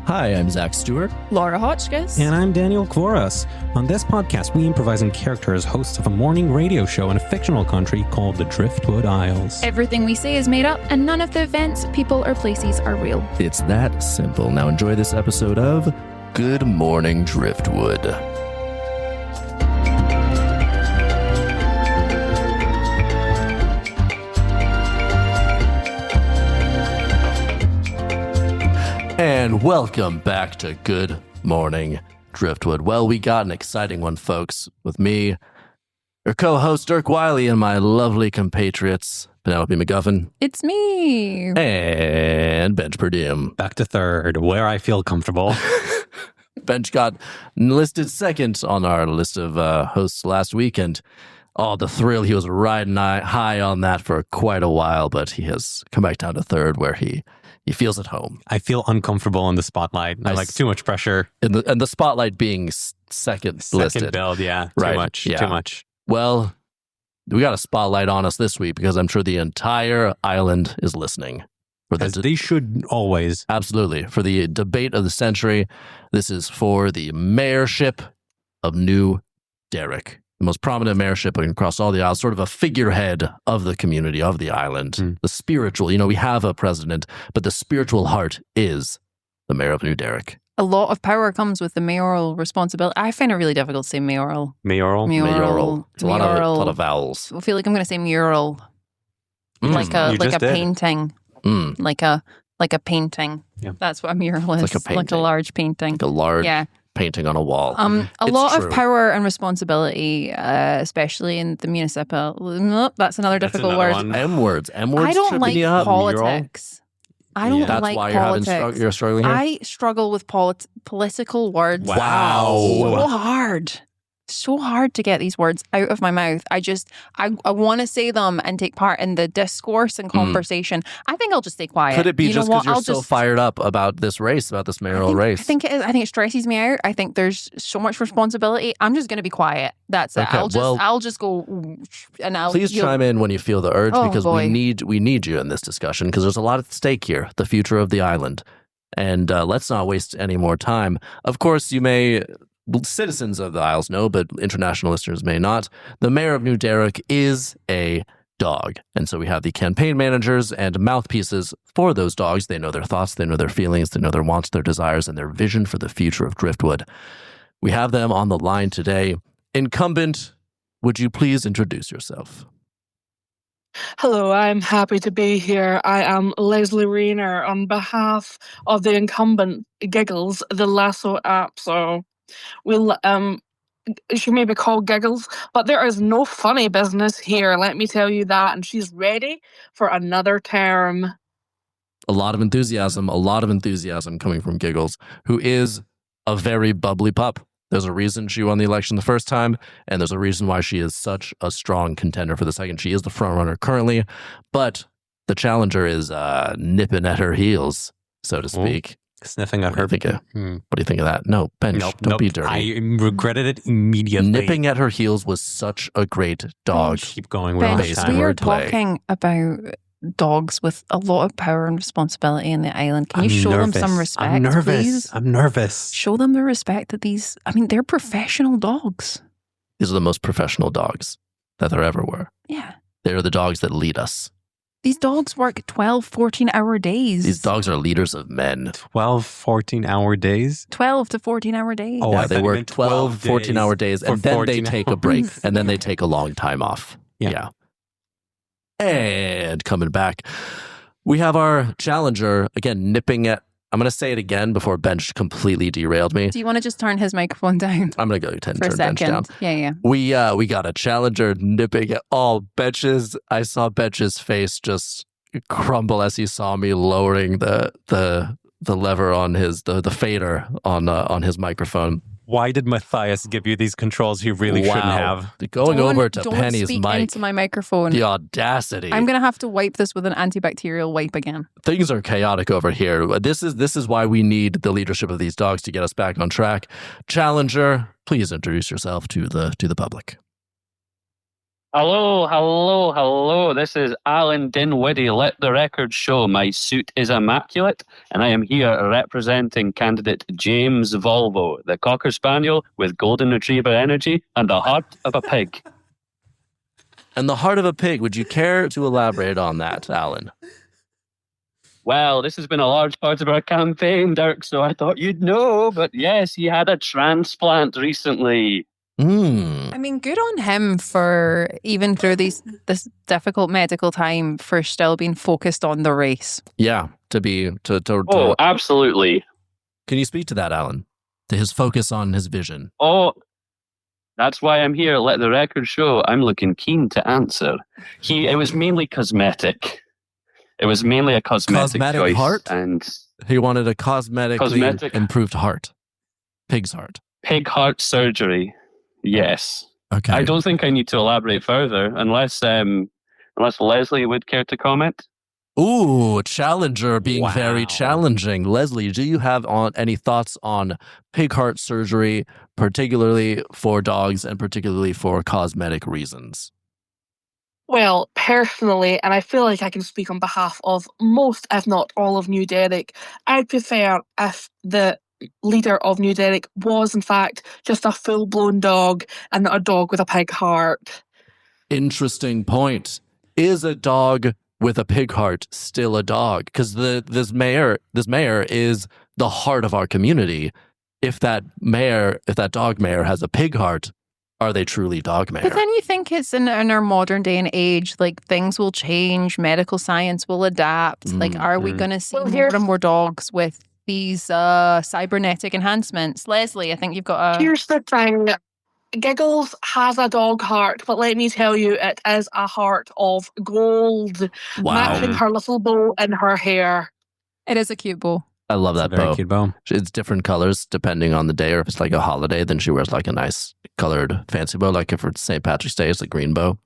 Hi, I'm Zach Stewart. Laura Hotchkiss. And I'm Daniel Kvoras. On this podcast, we improvise in character as hosts of a morning radio show in a fictional country called the Driftwood Isles. Everything we say is made up, and none of the events, people, or places are real. It's that simple. Now enjoy this episode of Good Morning Driftwood. And welcome back to Good Morning Driftwood. Well, we got an exciting one, folks, with me, your co-host Dirk Wiley, and my lovely compatriots, Penelope MacGuffin. It's me. And Bench PerDiem. Back to third, where I feel comfortable. Bench got listed second on our list of hosts last week, and the thrill. He was riding high on that for quite a while, but he has come back down to third, where he feels at home. I feel uncomfortable in the spotlight. I like too much pressure. And the spotlight being second listed. Build, yeah. Right. Too much. Well, we got a spotlight on us this week because I'm sure the entire island is listening. As they should always. Absolutely. For the debate of the century, this is for the mayorship of New Derrick. The most prominent mayorship across all the isles, sort of a figurehead of the community, of the island. The spiritual, we have a president, but the spiritual heart is the mayor of New Derrick. A lot of power comes with the mayoral responsibility. I find it really difficult to say mayoral. Mayoral. It's a lot of vowels. I feel like I'm going to say mural. Like a painting. Like a painting. Yeah. That's what a mural is. Like a painting. Like a large painting. Like a large painting on a wall. A lot of power and responsibility, especially in the municipal. That's another difficult word. M words. I don't like politics. I don't like politics. You're struggling here? I struggle with political words. Wow. So hard to get these words out of my mouth. I want to say them and take part in the discourse and conversation. I think I'll just stay quiet. Could it be just because you're so fired up about this race, about this mayoral race? I think it is. I think it stresses me out. I think there's so much responsibility. I'm just going to be quiet. That's it. Okay, I'll just go and please chime in when you feel the urge, because we need you in this discussion, because there's a lot at stake here, the future of the island. And let's not waste any more time. Of course, citizens of the Isles know, but international listeners may not. The mayor of New Derrick is a dog. And so we have the campaign managers and mouthpieces for those dogs. They know their thoughts, they know their feelings, they know their wants, their desires, and their vision for the future of Driftwood. We have them on the line today. Incumbent, would you please introduce yourself? Hello, I'm happy to be here. I am Leslie Rayner on behalf of the incumbent Giggles, the Lasso app. So she may be called Giggles, but there is no funny business here, let me tell you that. And she's ready for another term. A lot of enthusiasm coming from Giggles, who is a very bubbly pup. There's a reason she won the election the first time, and there's a reason why she is such a strong contender for the second. She is the front runner currently, but the challenger is nipping at her heels, so to speak. Sniffing at her. What do you think of that? No, Bench, don't be dirty. I regretted it immediately. Nipping at her heels was such a great dog. Keep going. Bench, we are talking about dogs with a lot of power and responsibility in the island. Can you show them some respect, please? I'm nervous. Show them the respect that they're professional dogs. These are the most professional dogs that there ever were. Yeah. They're the dogs that lead us. These dogs work 12, 14-hour days. These dogs are leaders of men. 12, 14-hour days? 12 to 14-hour days. Oh, yeah, they work 12, 14-hour days, and then they take a break, and then they take a long time off. Yeah. And coming back, we have our challenger, again, nipping at, I'm going to say it again before Bench completely derailed me. Do you want to just turn his microphone down? I'm going to go turn Bench down. Yeah. We got a challenger nipping at all Bench's. I saw Bench's face just crumble as he saw me lowering the lever on the fader on his microphone. Why did Matthias give you these controls he really shouldn't have? Going over to Penny's mic. Don't speak into my microphone. The audacity. I'm going to have to wipe this with an antibacterial wipe again. Things are chaotic over here. This is why we need the leadership of these dogs to get us back on track. Challenger, please introduce yourself to the public. Hello. This is Alan Dinwiddie. Let the record show my suit is immaculate, and I am here representing candidate James Volvo, the Cocker Spaniel with Golden Retriever energy and the heart of a pig. And the heart of a pig. Would you care to elaborate on that, Alan? Well, this has been a large part of our campaign, Dirk, so I thought you'd know. But yes, he had a transplant recently. I mean, good on him for, even through this difficult medical time, for still being focused on the race. Yeah, Oh, absolutely. Can you speak to that, Alan? To his focus on his vision? Oh, that's why I'm here. Let the record show I'm looking keen to answer. It was mainly cosmetic. It was mainly a cosmetic choice. Heart? And he wanted a cosmetically improved heart. Pig's heart. Pig heart surgery. Yes. Okay. I don't think I need to elaborate further unless Leslie would care to comment. Ooh, challenger being very challenging. Leslie, do you have any thoughts on pig heart surgery, particularly for dogs and particularly for cosmetic reasons? Well, personally, and I feel like I can speak on behalf of most, if not all, of New Derek, I'd prefer if the leader of New Derek was, in fact, just a full-blown dog and not a dog with a pig heart. Interesting point. Is a dog with a pig heart still a dog? Because this mayor is the heart of our community. If that dog mayor has a pig heart, are they truly dog mayor? But then you think it's in our modern day and age, like things will change, medical science will adapt. Like, are we going to see more and more dogs with these cybernetic enhancements? Leslie, I think you've got a... Here's the thing. Giggles has a dog heart, but let me tell you, it is a heart of gold, matching her little bow in her hair. It is a cute bow. I love that very cute bow. It's different colors depending on the day, or if it's like a holiday, then she wears like a nice colored fancy bow. Like if it's St. Patrick's Day, it's a green bow.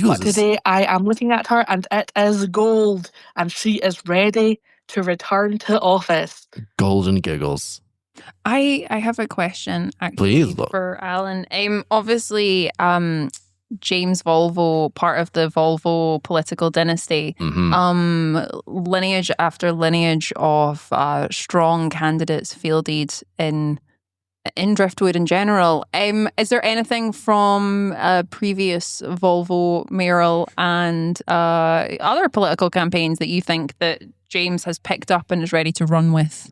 But today I am looking at her and it is gold, and she is ready to return to office. Golden giggles. I have a question actually for Alan. Obviously, James Volvo, part of the Volvo political dynasty, lineage after lineage of strong candidates fielded in Driftwood in general. Is there anything from previous Volvo mayoral and other political campaigns that you think that James has picked up and is ready to run with?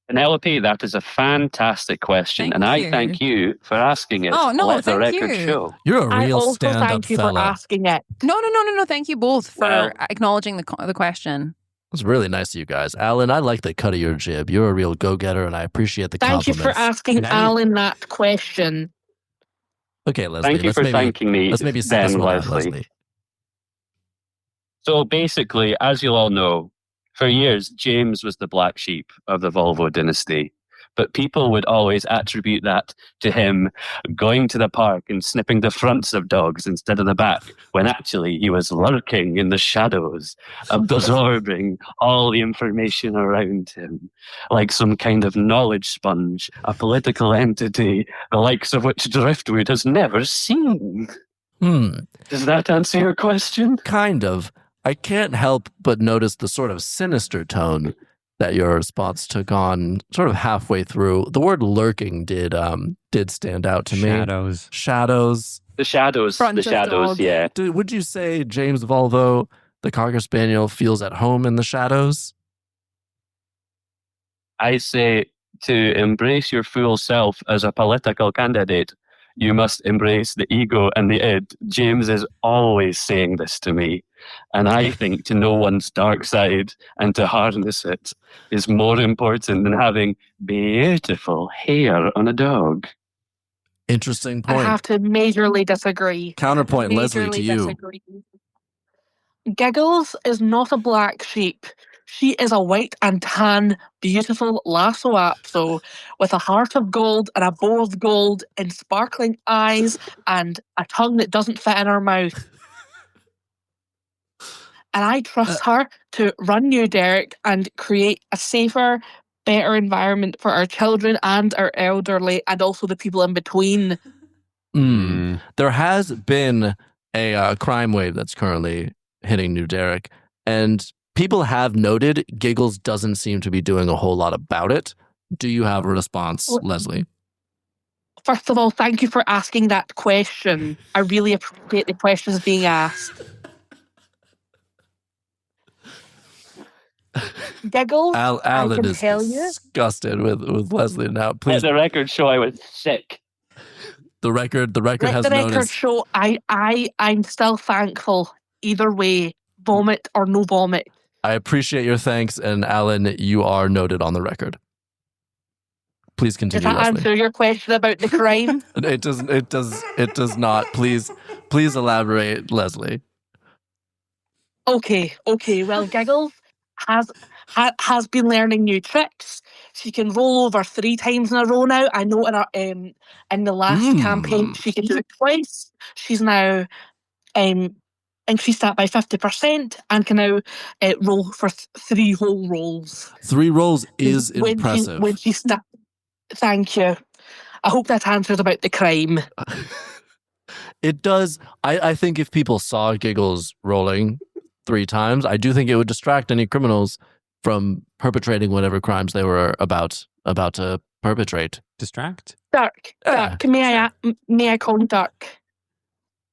Penelope, that is a fantastic question, I thank you for asking it. Oh, no, let the thank record you. show. You're a real stand-up fella. Thank you for asking it. No. Thank you both for acknowledging the question. It's really nice of you guys. Alan, I like the cut of your jib. You're a real go-getter, and I appreciate the compliments. Thank you for asking Alan that question. Okay, Leslie. Thank you for thanking me, let's maybe set this one out, Leslie. So basically, as you'll all know, for years, James was the black sheep of the Volvo dynasty. But people would always attribute that to him going to the park and snipping the fronts of dogs instead of the back, when actually he was lurking in the shadows, absorbing all the information around him, like some kind of knowledge sponge, a political entity, the likes of which Driftwood has never seen. Does that answer your question? Kind of. I can't help but notice the sort of sinister tone that your response took on sort of halfway through. The word lurking did stand out to me. Shadows. The shadows, yeah. Would you say James Volvo, the Cocker Spaniel, feels at home in the shadows? I say to embrace your full self as a political candidate, you must embrace the ego and the id. James is always saying this to me. And I think to know one's dark side and to harness it is more important than having beautiful hair on a dog. Interesting point. I have to majorly disagree. Counterpoint, Leslie, to you. Giggles is not a black sheep. She is a white and tan, beautiful lasso apso with a heart of gold and a bow of gold and sparkling eyes and a tongue that doesn't fit in her mouth. And I trust her to run New Derek and create a safer, better environment for our children and our elderly and also the people in between. There has been a crime wave that's currently hitting New Derek, and people have noted Giggles doesn't seem to be doing a whole lot about it. Do you have a response, Leslie? First of all, thank you for asking that question. I really appreciate the questions being asked. Giggles, Alan is disgusted with Leslie now. Please, let the record show I was sick. The record has noticed. The record show I'm still thankful either way, vomit or no vomit. I appreciate your thanks, and Alan, you are noted on the record. Please continue. Does that Leslie. answer your question about the crime? It does not. Please elaborate, Leslie. Okay. Well, Giggles has been learning new tricks. She can roll over 3 times in a row now. I know in the last campaign she can do it twice. She's now increased that by 50% and can now roll for 3 whole rolls. 3 rolls is impressive. Thank you. I hope that answers about the crime. It does. I think if people saw Giggles rolling 3 times, I do think it would distract any criminals from perpetrating whatever crimes they were about to perpetrate. Distract? Dirk, may I call you Dirk?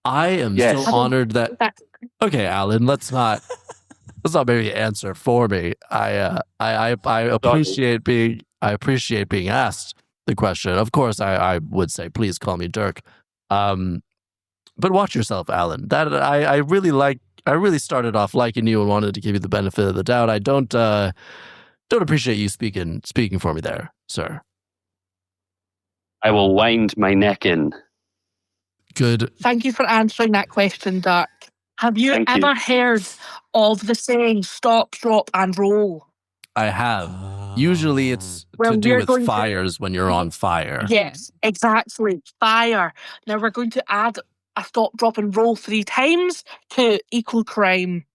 I am so honored that. Okay, Alan, let's not maybe answer for me. I appreciate being asked the question. Of course, I would say please call me Dirk. But watch yourself, Alan. That I really started off liking you and wanted to give you the benefit of the doubt. I don't appreciate you speaking for me there, sir. I will wind my neck in. Good. Thank you for answering that question, Dirk. Have you ever heard of the saying stop, drop, and roll? I have. Usually it's to do with fires when you're on fire. Yes, exactly. Fire. Now we're going to add a stop, drop, and roll 3 times to equal crime.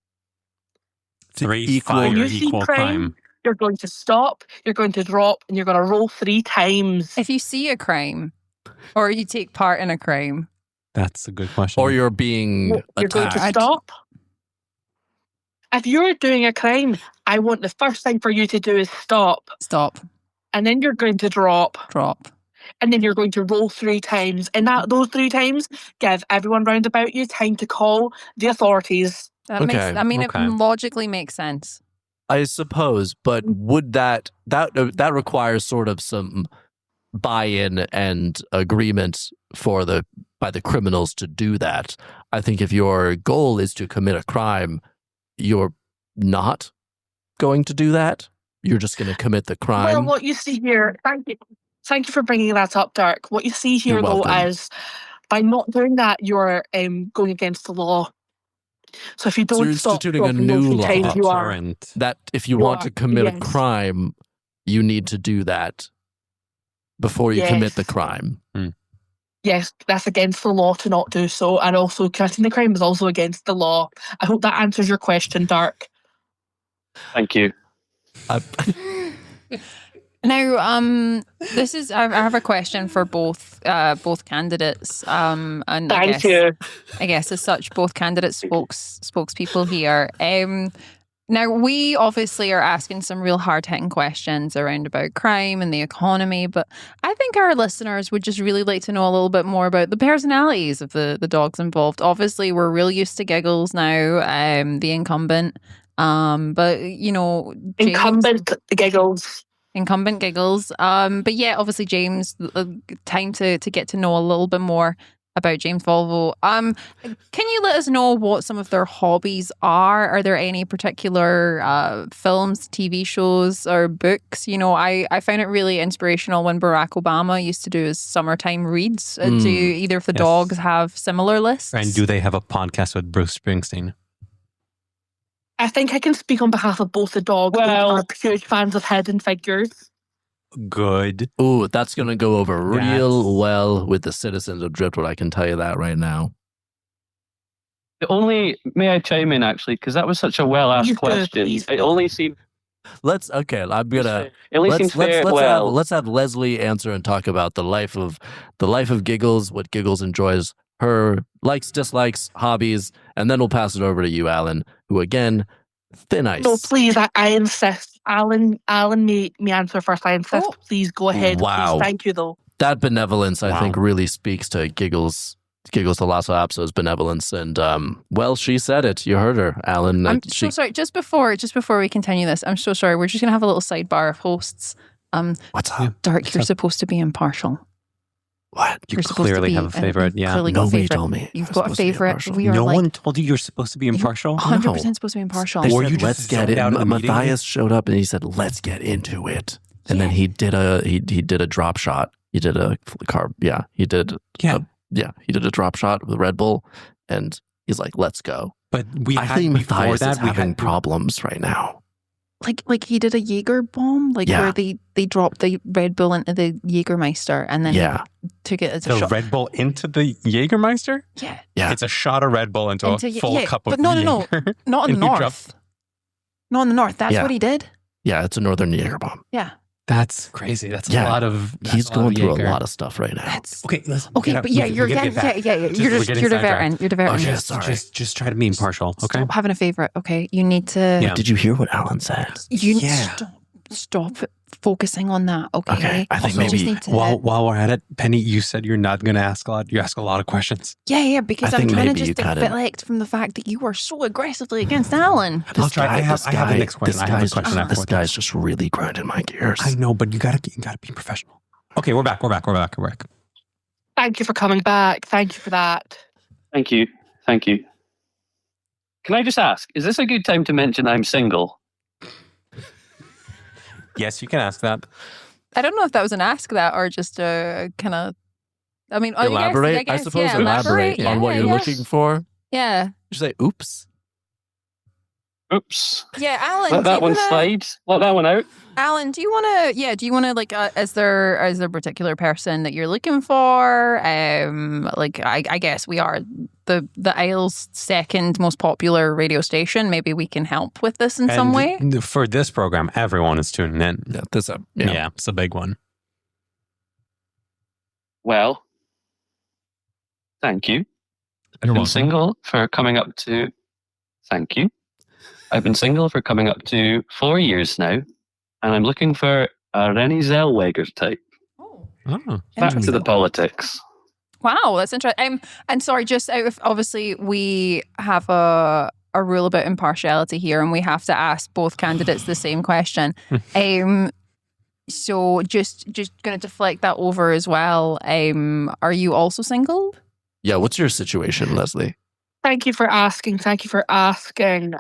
3 fire equal crime. You're going to stop, you're going to drop, and you're going to roll 3 times. If you see a crime, or you take part in a crime. That's a good question. Or you're being attacked. You're going to stop. If you're doing a crime, I want the first thing for you to do is stop. Stop. And then you're going to drop. Drop. And then you're going to roll 3 times. And those 3 times give everyone round about you time to call the authorities. It logically makes sense. I suppose, but would that requires sort of some buy-in and agreement by the criminals to do that. I think if your goal is to commit a crime, you're not going to do that. You're just going to commit the crime. Well, what you see here, thank you for bringing that up, Dirk. What you see here, though, is by not doing that, you're going against the law. So if you don't you're stop instituting a new law that if you want to commit a crime, you need to do that before you commit the crime. Yes, that's against the law to not do so, and also committing the crime is also against the law. I hope that answers your question, Dirk. Thank you. Now, I have a question for both candidates. And Thank you. I guess as such, both candidates spokespeople here. Now, we obviously are asking some real hard-hitting questions around about crime and the economy, but I think our listeners would just really like to know a little bit more about the personalities of the dogs involved. Obviously, we're real used to Giggles now, the incumbent. But, you know... Incumbent Giggles. But yeah, obviously, James, time to get to know a little bit more about James Volvo. Can you let us know what some of their hobbies are? Are there any particular films, TV shows, or books? You know, I found it really inspirational when Barack Obama used to do his summertime reads. Do either of the dogs have similar lists? And do they have a podcast with Bruce Springsteen? I think I can speak on behalf of both the dogs. Well, are huge fans of Hidden Figures. Good. Ooh, that's going to go over real well with the citizens of Driftwood. I can tell you that right now. May I chime in actually? Because that was such a well-asked question. It only seems I'm gonna at least seems fair. Let's have Leslie answer and talk about the life of Giggles, what Giggles enjoys, her likes, dislikes, hobbies, and then we'll pass it over to you, Alan, who again, thin ice. No, please, I insist. Alan, me answer first. I insist. Oh. Please go ahead. Wow. Please. Thank you, though. That benevolence, I think, really speaks to Giggles the Lasso Apso's benevolence, and she said it. You heard her, Alan. I'm so sorry. Just before we continue this, I'm so sorry. We're just gonna have a little sidebar of hosts. What's up, Dirk? You're supposed to be impartial. What? You clearly have a favorite. Yeah, nobody told me. You've got a favorite. No one told you you're supposed to be impartial. 100% supposed to be impartial. Or you let's get it. Matthias showed up and he said, "Let's get into it." And then he did a drop shot. He did a carb. Yeah, he did. Yeah. He did a drop shot with Red Bull, and he's like, "Let's go." But I think Matthias is having problems right now. Like he did a Jaeger bomb, where they dropped the Red Bull into the Jägermeister and then he took it as a shot. The Red Bull into the Jägermeister? Yeah. It's a shot of Red Bull into a full cup of no, Jaeger. not in the north. Not in the north. That's what he did. Yeah, it's a northern Jaeger bomb. Yeah. That's crazy. That's a lot of. He's going through a lot of stuff right now. You're diverting. You're diverting. Okay, sorry. Just try to be impartial. Okay. Stop having a favorite. Okay, you need to. Yeah. Did you hear what Alan said? Stop focusing on that. Okay. I think maybe while we're at it, Penny, you said you're not going to ask a lot. You ask a lot of questions. Yeah. Because I'm trying to just deflect from the fact that you were so aggressively against Alan. I'll try. I have the next question. This guy's just really grinding my gears. I know, but you gotta be professional. Okay, we're back. Thank you for coming back. Thank you for that. Thank you. Can I just ask, is this a good time to mention I'm single? Yes, you can ask that. I don't know if that was an ask that or just a kind of. I mean, elaborate. I suppose elaborate on what you're looking for. Yeah. You say, "Oops." Oops. Yeah, Alan. Let that one slide. Let that one out. Alan, do you want to? Is there a particular person that you're looking for? I guess we are the Isles' second most popular radio station. Maybe we can help with this in some way. For this program, everyone is tuning in. Yeah, it's a big one. Well, thank you. I've been single for coming up to. Thank you. I've been single for coming up to 4 years now, and I'm looking for a Rennie Zellweger type. Oh, back to the politics. Wow, that's interesting. And sorry, just out of, obviously we have a rule about impartiality here, and we have to ask both candidates the same question. So just going to deflect that over as well. Are you also single? Yeah. What's your situation, Leslie? Thank you for asking.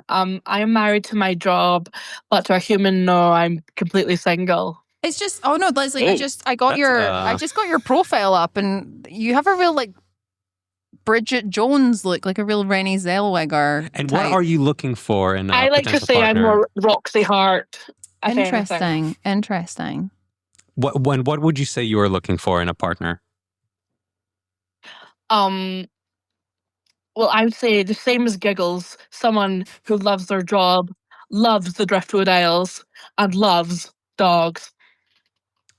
I am married to my job, but to a human, no, I'm completely single. It's just, oh no, Leslie, I just got your profile up, and you have a real Bridget Jones look, like a real Rennie Zellweger. And what are you looking for in a I like to say partner? I'm more Roxy Hart. Interesting. What would you say you are looking for in a partner? Well, I would say the same as Giggles, someone who loves their job, loves the Driftwood Isles, and loves dogs.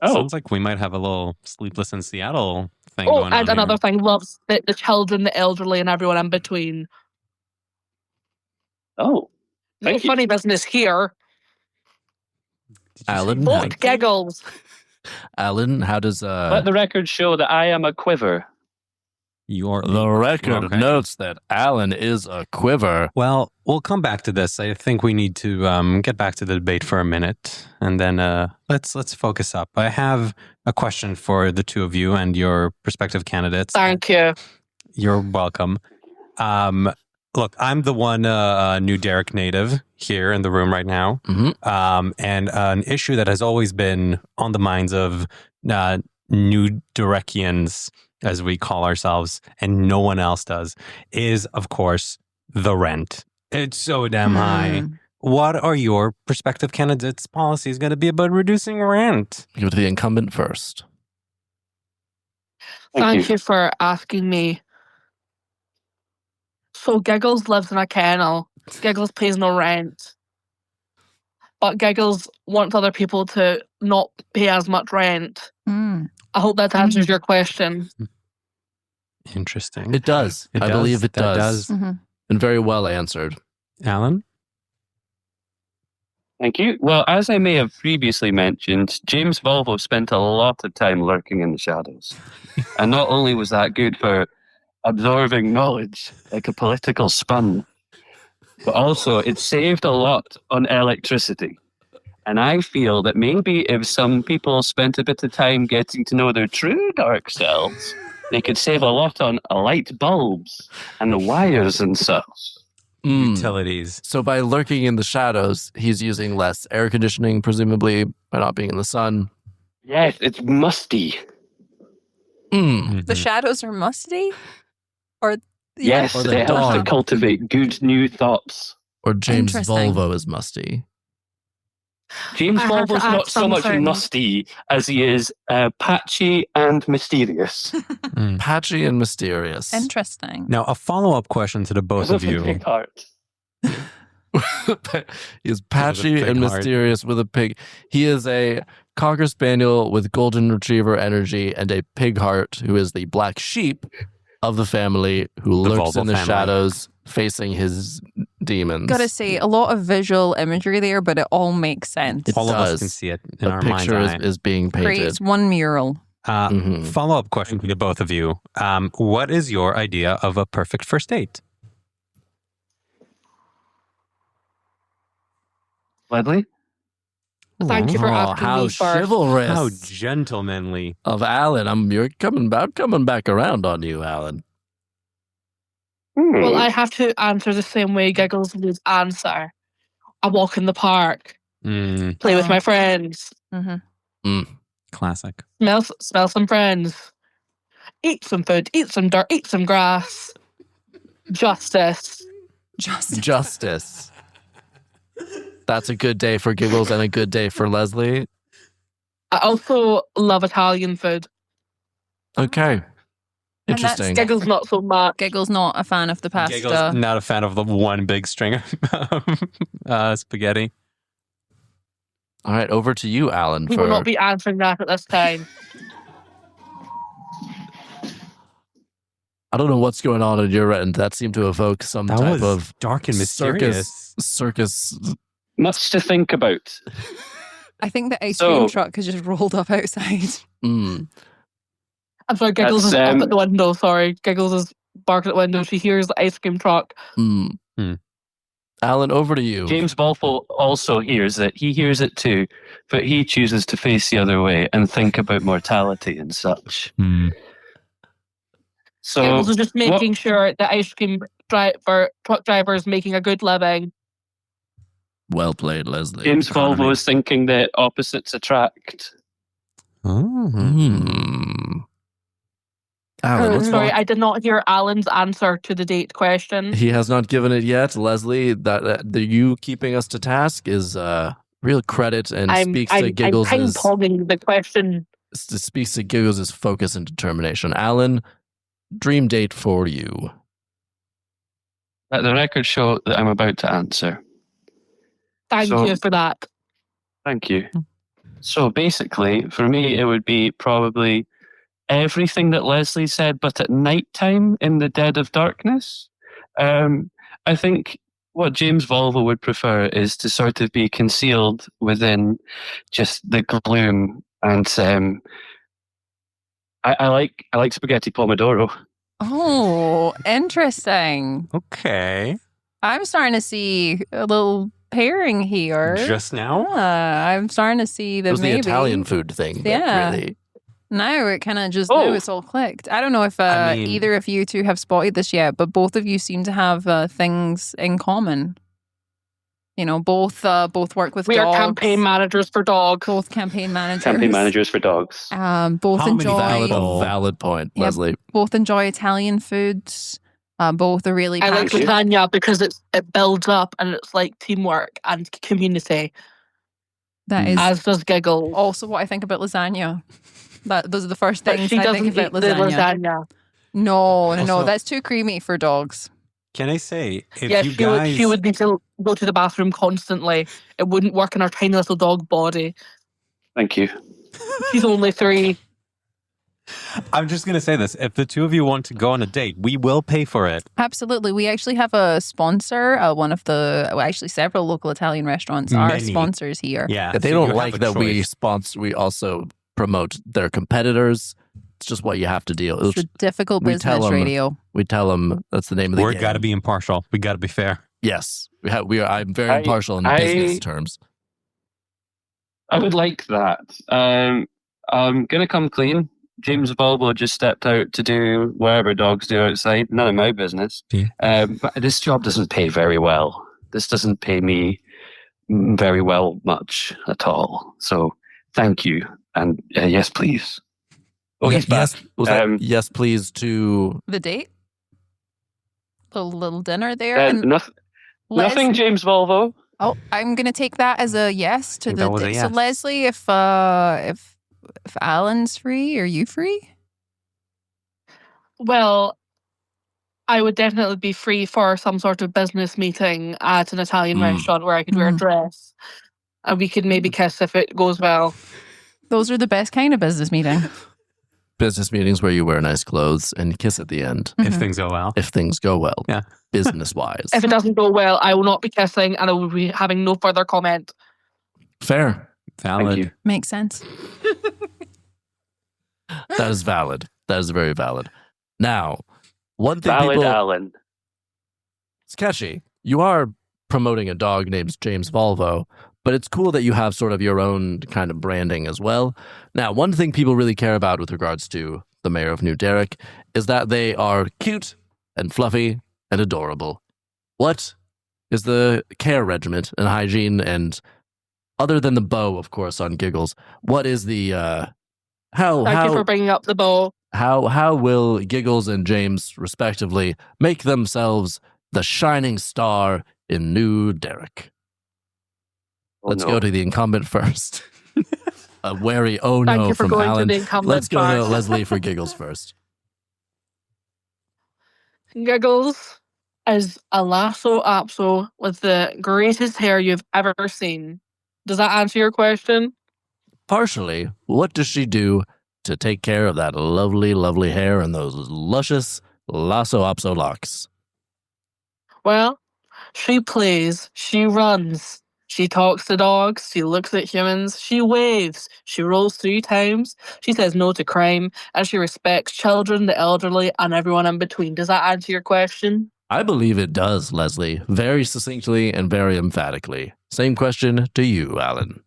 Oh. Sounds like we might have a little Sleepless in Seattle thing going on. And another thing, loves the children, the elderly, and everyone in between. Oh. No funny business here. Alan? Vote Giggles. Alan, how does... Let the record show that I am a quiver. The record notes that Alan is a quiver. Well, we'll come back to this. I think we need to get back to the debate for a minute, and then let's focus up. I have a question for the two of you and your prospective candidates. Thank you. You're welcome. Look, I'm the one New Derek native here in the room right now, and an issue that has always been on the minds of New Derekians, as we call ourselves, and no one else does, is, of course, the rent. It's so damn high. What are your prospective candidates' policies going to be about reducing rent? Go to the incumbent first. Thank you for asking me. So Giggles lives in a kennel. Giggles pays no rent. but Giggles wants other people to not pay as much rent. I hope that answers your question. Interesting. It does. I believe it does. And very well answered. Alan? Thank you. Well, as I may have previously mentioned, James Volvo spent a lot of time lurking in the shadows. And not only was that good for absorbing knowledge, like a political spun, but also it saved a lot on electricity. And I feel that maybe if some people spent a bit of time getting to know their true dark selves, they could save a lot on light bulbs and the wires and such. Utilities. So by lurking in the shadows, he's using less air conditioning, presumably, by not being in the sun. Yes, it's musty. The shadows are musty? Or yes, or it helps to cultivate good new thoughts. Or James Volvo is musty. James Volvo's not so much musty as he is patchy and mysterious. Patchy and mysterious. Interesting. Now, a follow-up question to the both of you. Big heart. He is patchy and mysterious with a pig. He is a Cocker Spaniel with Golden Retriever energy and a pig heart who is the black sheep of the family who lurks in the shadows facing his demons. Gotta say, a lot of visual imagery there, but it all makes sense. All of us can see it in our mind's eye. The picture is being painted. Creates one mural. Follow-up question to both of you. What is your idea of a perfect first date? Leslie? Thank you for asking how me first. Chivalrous. How gentlemanly. Of Alan. You're coming back around on you, Alan. Well, I have to answer the same way Giggles would answer. I walk in the park. Play with my friends. Classic. Smell some friends. Eat some food. Eat some dirt. Eat some grass. Justice. That's a good day for Giggles and a good day for Leslie. I also love Italian food. Okay. Interesting. Giggles not so much. Giggles not a fan of the pasta. Giggles not a fan of the one big string of spaghetti. All right, over to you, Alan. We will not be answering that at this time. I don't know what's going on in your end. That seemed to evoke some type of dark and mysterious circus. Much to think about. I think the ice cream truck has just rolled up outside. I'm sorry, Giggles is up at the window. Sorry, Giggles is barking at the window. She hears the ice cream truck. Alan, over to you. James Balfour also hears it. He hears it too, but he chooses to face the other way and think about mortality and such. So Giggles is just making sure the ice cream truck driver is making a good living. Well played, Leslie. James Volvo is thinking that opposites attract. Alan, sorry, I did not hear Alan's answer to the date question. He has not given it yet. Leslie, that you keeping us to task is real credit and speaks to Giggles'... I'm ping-ponging the question. Speaks to Giggles' focus and determination. Alan, dream date for you. Let the record show that I'm about to answer. Thank you for that. Thank you. So basically, for me, it would be probably everything that Leslie said, but at nighttime in the dead of darkness. I think what James Volvo would prefer is to sort of be concealed within just the gloom. And I like spaghetti pomodoro. Oh, interesting. Okay. I'm starting to see a little pairing here. Just now? I'm starting to see that it was maybe the Italian food thing. Yeah. Really... Now it kind of just now it's all clicked. I don't know if either of you two have spotted this yet, but both of you seem to have things in common. You know, both work with dogs. We are campaign managers for dogs. Both campaign managers. Campaign managers for dogs. Both enjoy valid point, Leslie. Both enjoy Italian foods. Both are really passionate. I like lasagna because it builds up and it's like teamwork and community. That is, as does Giggles. Also, what I think about lasagna. Those are the first things I think about lasagna. lasagna. No, that's too creamy for dogs. Can I say, if you guys... she would need to go to the bathroom constantly. It wouldn't work in her tiny little dog body. Thank you. She's only 3. I'm just going to say this. If the two of you want to go on a date, we will pay for it. Absolutely. We actually have a sponsor. One of actually several local Italian restaurants are sponsors here. Yeah. They don't like that we sponsor. We also promote their competitors. It's just what you have to deal. It's a difficult business radio. We tell them that's the name of the game. We've got to be impartial. We got to be fair. Yes. I'm very impartial in business terms. I would like that. I'm going to come clean. James Volvo just stepped out to do whatever dogs do outside. None of my business. Yeah. But this job doesn't pay very well. This doesn't pay me very well much at all. So thank you. And yes, please. Oh, he's back. Yes, please to... The date? Little dinner there? Nothing, James Volvo. Oh, I'm going to take that as a yes to the date. Yes. So Leslie, if Alan's free, are you free? Well, I would definitely be free for some sort of business meeting at an Italian restaurant where I could wear a dress. And we could maybe kiss if it goes well. Those are the best kind of business meeting. Business meetings where you wear nice clothes and kiss at the end. If things go well. If things go well. Yeah. Business-wise. If it doesn't go well, I will not be kissing and I will be having no further comment. Fair. Valid. Makes sense. That is valid. That is very valid. Now, one thing valid, Alan. Sketchy. You are promoting a dog named James Volvo, but it's cool that you have sort of your own kind of branding as well. Now, one thing people really care about with regards to the mayor of New Derrick is that they are cute and fluffy and adorable. What is the care regiment and hygiene and other than the bow, of course, on Giggles, what is the Thank you for bringing up the bow. How will Giggles and James, respectively, make themselves the shining star in New Derrick? Let's go to the incumbent first. A wary Thank you for from going Alan. To the incumbent Let's go first. to Leslie for Giggles first. Giggles is a lasso apso with the greatest hair you've ever seen. Does that answer your question? Partially. What does she do to take care of that lovely, lovely hair and those luscious lasso apso locks? Well, she plays, she runs, she talks to dogs, she looks at humans, she waves, she rolls 3 times, she says no to crime, and she respects children, the elderly, and everyone in between. Does that answer your question? I believe it does, Leslie. Very succinctly and very emphatically. Same question to you, Alan.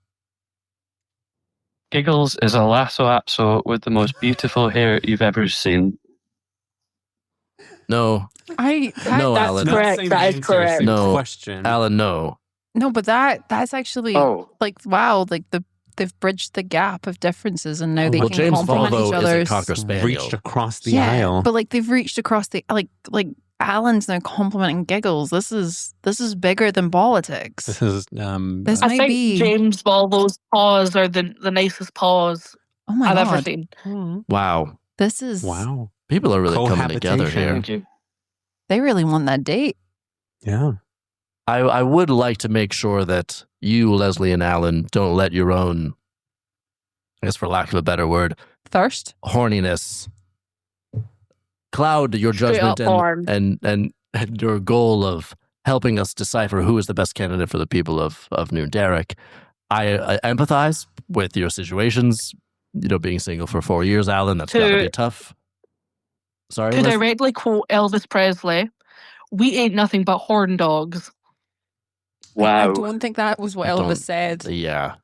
Giggles is a lasso apso with the most beautiful hair you've ever seen. No. That's Alan. correct. That is correct. No, question. Alan, no. No, but that's actually wow, they've bridged the gap of differences and now they can James complement Volvo each other. is a Cocker Spaniel. Reached across the aisle. But they've reached across the like Alan's now complimenting Giggles. This is bigger than politics. This is this I might think be James Volvo's paws are the nicest paws I've ever seen. Wow. This is wow. People are really coming together here. Thank you. They really want that date. Yeah. I would like to make sure that you, Leslie and Alan, don't let your own, I guess for lack of a better word, Thirst? horniness cloud your judgment and your goal of helping us decipher who is the best candidate for the people of New Derrick. I empathize with your situations. Being single for 4 years, Alan, that's got to be tough. Sorry, to directly quote Elvis Presley, we ain't nothing but horn dogs. Wow. I don't think that was what Elvis said. Yeah.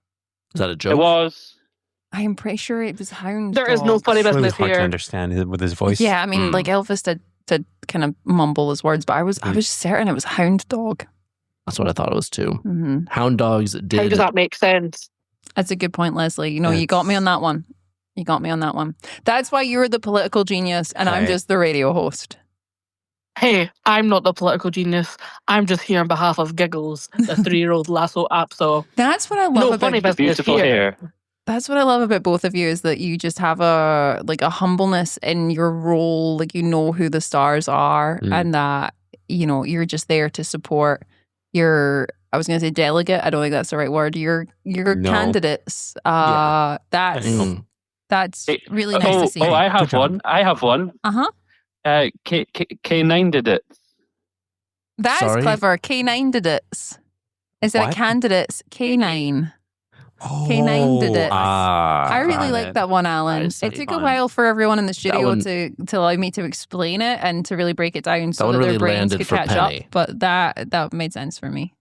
Is that a joke? It was. I am pretty sure it was hound There dogs. is no funny It's really business hard to here. understand with his voice. Yeah, I mean, Elvis did kind of mumble his words, but I was certain it was hound dog. That's what I thought it was too. Mm-hmm. Hound dogs did. How does that make sense? That's a good point, Leslie. You got me on that one. You got me on that one. That's why you're the political genius and I'm just the radio host. Hey, I'm not the political genius. I'm just here on behalf of Giggles, the 3-year-old lasso apso. That's what I love No about funny business Beautiful here. hair. That's what I love about both of you is that you just have a humbleness in your role, like you know who the stars are and that you're just there to support your, I was going to say delegate. I don't think that's the right word. Your candidates. That's really nice to see. Oh, I have one. K9 did it. That is clever. K9 did it. Instead of candidates, K9. K9 did it. I really like that one, Alan. It took a while for everyone in the studio to allow me to explain it and to really break it down so that their brains could catch up. But that made sense for me.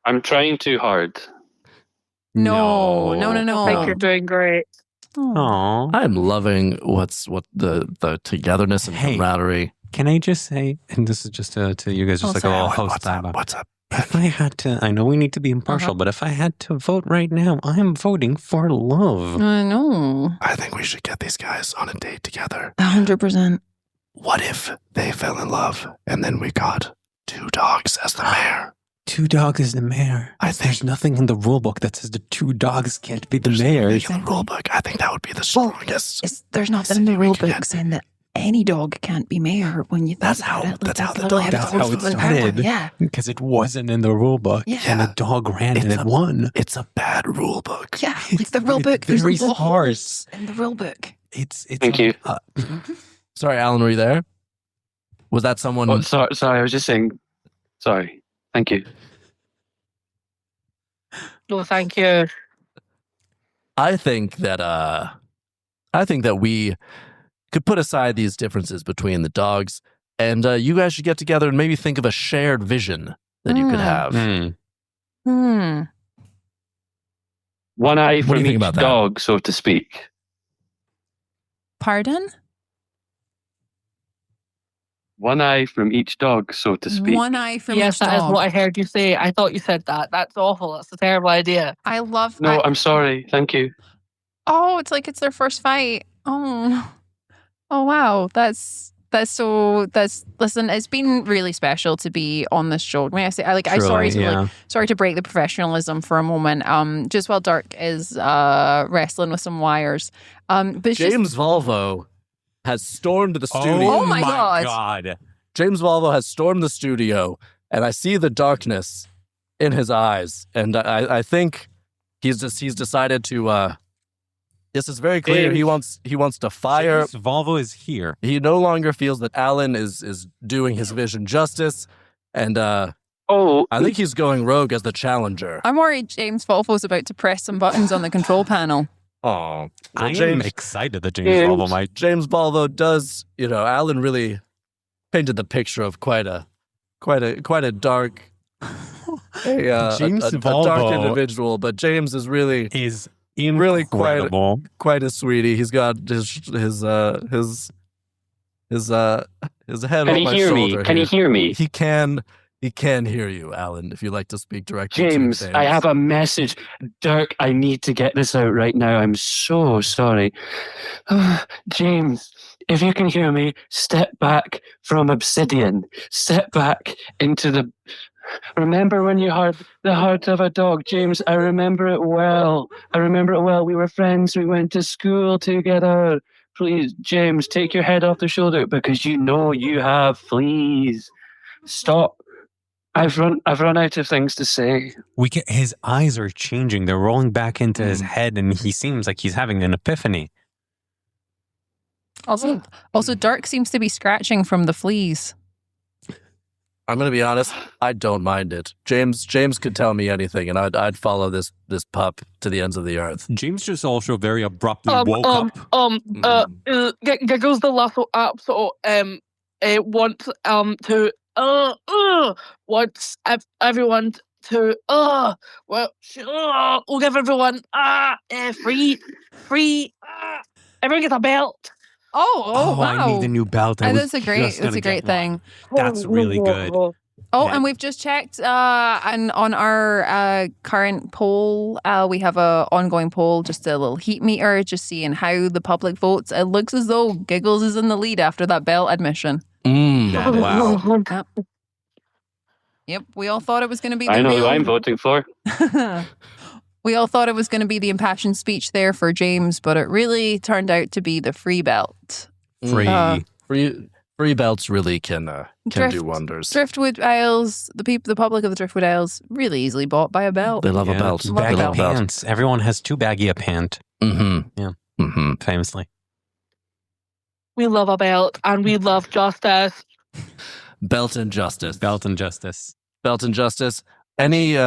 I'm trying too hard. No. I think you're doing great. Aww. I'm loving what the togetherness and camaraderie. Can I just say, and this is just to you guys, just like a little host. What's up? If I had to, I know we need to be impartial, but if I had to vote right now, I'm voting for love. I know. I think we should get these guys on a date together. 100%. What if they fell in love and then we got 2 dogs as the mayor? 2 dogs as the mayor. There's nothing in the rule book that says the 2 dogs can't be the mayor. In the rule book, I think that would be the strongest. There's nothing in the rule book saying that any dog can't be mayor when you think that's how it started. Yeah. Because it wasn't in the rule book. Yeah. And a dog ran and it won. It's a bad rule book. Yeah. Like the rule book. There's very sparse. in the rule book. It's Thank you. Sorry, Alan, were you there? Was that someone? Oh, sorry, I was just saying. Sorry. Thank you. No, thank you. I think that we could put aside these differences between the dogs, and you guys should get together and maybe think of a shared vision that you could have. One eye from each dog, so to speak. Pardon? One eye from each dog, so to speak. One eye from each dog. Yes, that is what I heard you say. I thought you said that. That's awful. That's a terrible idea. I love that. No, I'm sorry. Thank you. Oh, it's like it's their first fight. Oh wow. Listen, it's been really special to be on this show. May I say, sorry to break the professionalism for a moment. Just while Dirk is wrestling with some wires. But James Volvo has stormed the studio. Oh my God. James Volvo has stormed the studio, and I see the darkness in his eyes, and I think he's decided to. This is very clear. He wants to fire. James Volvo is here. He no longer feels that Alan is doing his vision justice, and I think he's going rogue as the challenger. I'm worried James Volvo's about to press some buttons on the control panel. Oh, I'm excited that James Volvo might. James Volvo does. Alan really painted the picture of quite a dark, James a dark individual. But James is really incredible. quite a sweetie. He's got his head on my shoulder. Can he hear me? He can hear you, Alan, if you'd like to speak directly James, to James. I have a message. Dirk, I need to get this out right now. I'm so sorry. James, if you can hear me, step back from obsidian. Step back into the... Remember when you heard the heart of a dog? James, I remember it well. We were friends. We went to school together. Please, James, take your head off the shoulder because you know you have. Please, stop. I've run out of things to say. His eyes are changing. They're rolling back into his head, and he seems like he's having an epiphany. Also, Dirk seems to be scratching from the fleas. I'm going to be honest. I don't mind it. James could tell me anything, and I'd follow this pup to the ends of the earth. James just also very abruptly woke up. Giggles the lasso up. So want to wants everyone to we'll give everyone free everyone gets a belt. Oh wow! I need a new belt. That's a great thing. That's really good. And we've just checked, and on our current poll, we have a ongoing poll, just a little heat meter, just seeing how the public votes. It looks as though Giggles is in the lead after that belt admission. Wow. Yep, we all thought it was going to be. I know who I'm voting for. We all thought it was going to be the impassioned speech there for James, but it really turned out to be the free belt. Free Free belts really can do wonders. Driftwood Isles, the public of the Driftwood Isles, really easily bought by a belt. They love a belt. Baggy pants. Everyone has too baggy a pant. Mm-hmm. Yeah. Mm-hmm. Famously. We love a belt and we love justice. Belt and justice. Belt and justice. Belt and justice. Any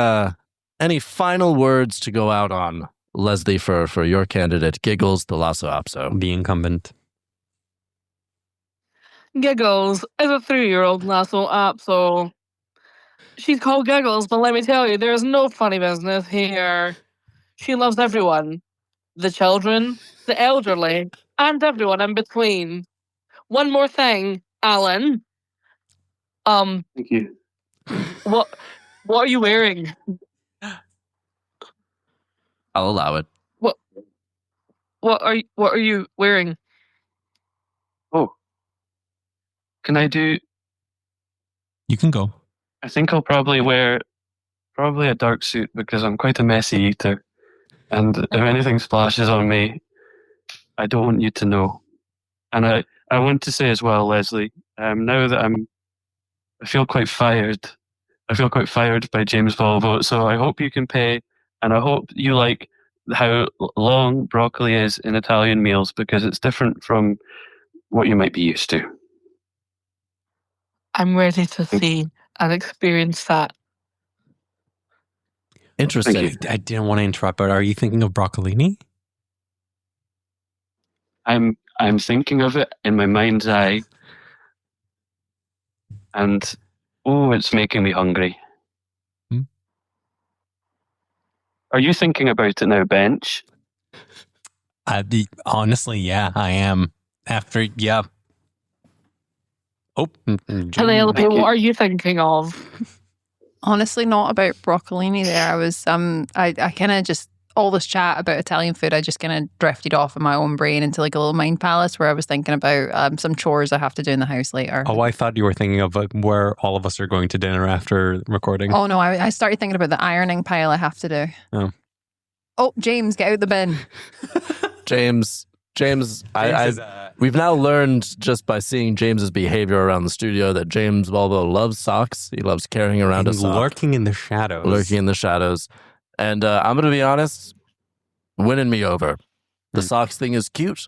final words to go out on, Leslie, for your candidate, Giggles the Lasso Opso? The incumbent. Giggles is a 3-year-old lasso opso. She's called Giggles, but let me tell you, there's no funny business here. She loves everyone. The children, the elderly, and everyone in between. One more thing, Alan. Thank you. What are you wearing? I'll allow it. What are you wearing? Oh. Can I do... You can go. I think I'll probably wear a dark suit because I'm quite a messy eater. And if anything splashes on me, I don't want you to know. And I want to say as well, Leslie, now that I feel quite fired. I feel quite fired by James Volvo, so I hope you can pay, and I hope you like how long broccoli is in Italian meals because it's different from what you might be used to. I'm ready to see and experience that. Interesting. I didn't want to interrupt, but are you thinking of broccolini? I'm thinking of it in my mind's eye, and it's making me hungry. Are you thinking about it now, Bench? Honestly, yeah, I am. Penelope, what are you thinking of? Honestly, not about broccolini there. I was, I kind of just, all this chat about Italian food, I just kind of drifted off in my own brain into like a little mind palace where I was thinking about some chores I have to do in the house later. Oh, I thought you were thinking of where all of us are going to dinner after recording. Oh, no, I started thinking about the ironing pile I have to do. Oh, James, get out the bin. James, we've now learned just by seeing James's behavior around the studio that James Volvo loves socks. He loves carrying around a sock. Lurking in the shadows. And I'm going to be honest, winning me over. The socks thing is cute.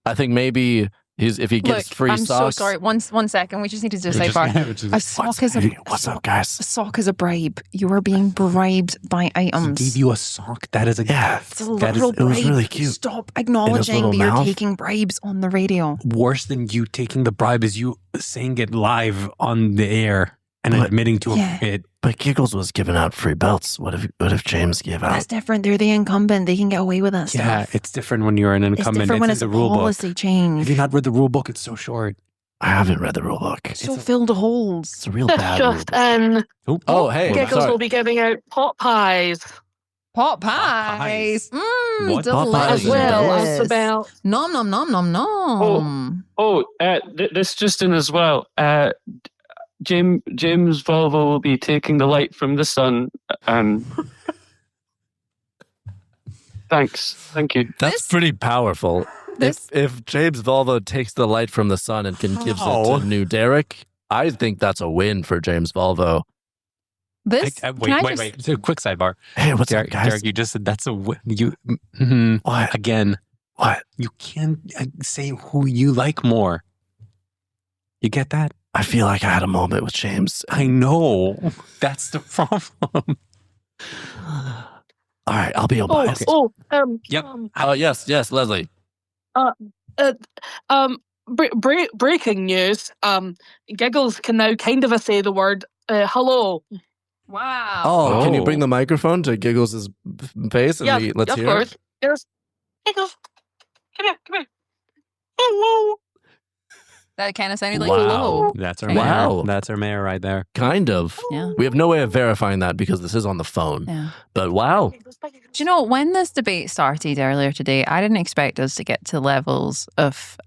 I think maybe if he gets free socks. I'm so sorry. One second. We just need to decide. A sock is what's up, guys? A sock is a bribe. You are being bribed by items. He gave you a sock. That is a gift. It's a literal bribe. It was really cute. Stop acknowledging that you're taking bribes on the radio. Worse than you taking the bribe is you saying it live on the air and admitting to it. But Giggles was giving out free belts. What if James gave out? That's different. They're the incumbent. They can get away with that stuff. Yeah, it's different when you're an incumbent. It's different when it's a policy change. Have you not read the rule book? It's so short. I haven't read the rule book. It's so filled of holes. It's a real bad rule book. Hey. Giggles will be giving out pot pies. Pot pies. What? Delicious. Pot pies as well as the belt. Nom, nom, nom, nom, nom. This just in as well. James Volvo will be taking the light from the sun, and thank you. That's pretty powerful. If James Volvo takes the light from the sun and gives it to new Derek, I think that's a win for James Volvo. Wait. So, quick sidebar. Hey, what's Derek, up, guys? Derek, you just said that's a win. What? Again. What? You can't say who you like more. You get that? I feel like I had a moment with James. I know. That's the problem. All right, I'll be biased. Yep. Yes, Leslie. Breaking news. Giggles can now kind of say the word hello. Wow. Oh, can you bring the microphone to Giggles' face? And let's hear it? Yes. Giggles, come here. Hello. That kind of sounded like hello. That's our mayor. Wow. That's our mayor right there. Kind of. Yeah. We have no way of verifying that because this is on the phone. Yeah. But wow. Do you know, when this debate started earlier today, I didn't expect us to get to levels of,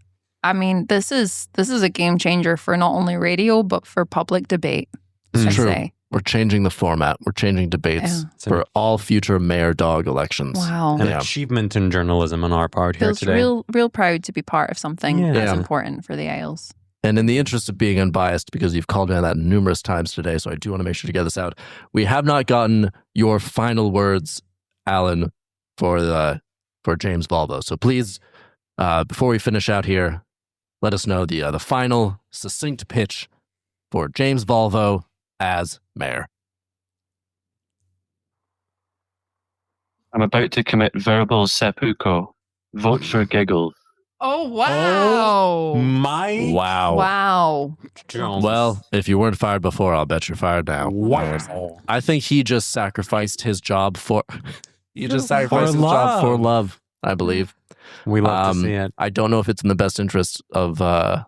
this is a game changer for not only radio, but for public debate. It's true. We're changing the format. We're changing debates for all future mayor dog elections. Wow. An achievement in journalism on our part here today. Real proud to be part of something that's important for the Isles. And in the interest of being unbiased, because you've called me on that numerous times today, so I do want to make sure to get this out. We have not gotten your final words, Alan, for James Volvo. So please, before we finish out here, let us know the final succinct pitch for James Volvo as mayor. I'm about to commit verbal seppuku. Vote for Giggles. Oh, wow. Wow. Well, if you weren't fired before, I'll bet you're fired now. Wow. I think he just sacrificed his job for his job for love, I believe. We love to see it. I don't know if it's in the best interest of the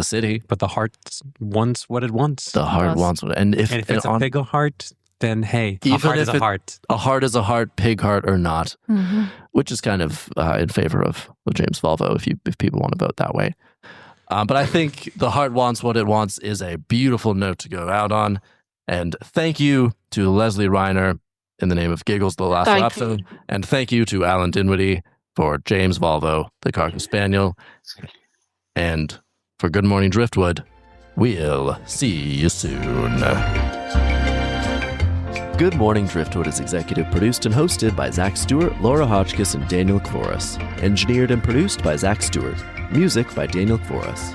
city. But the heart wants what it wants. The heart wants what and if it's a pig heart, then hey, even a heart if is a heart. A heart is a heart, pig heart or not, which is kind of in favor of James Volvo if people want to vote that way. But I think the heart wants what it wants is a beautiful note to go out on. And thank you to Leslie Reiner in the name of Giggles, the last episode. And thank you to Alan Dinwiddie for James Volvo, the Cocker Spaniel. And for Good Morning Driftwood, we'll see you soon. Good Morning Driftwood is executive produced and hosted by Zach Stewart, Laura Hotchkiss, and Daniel Kvoras. Engineered and produced by Zach Stewart. Music by Daniel Kvoras.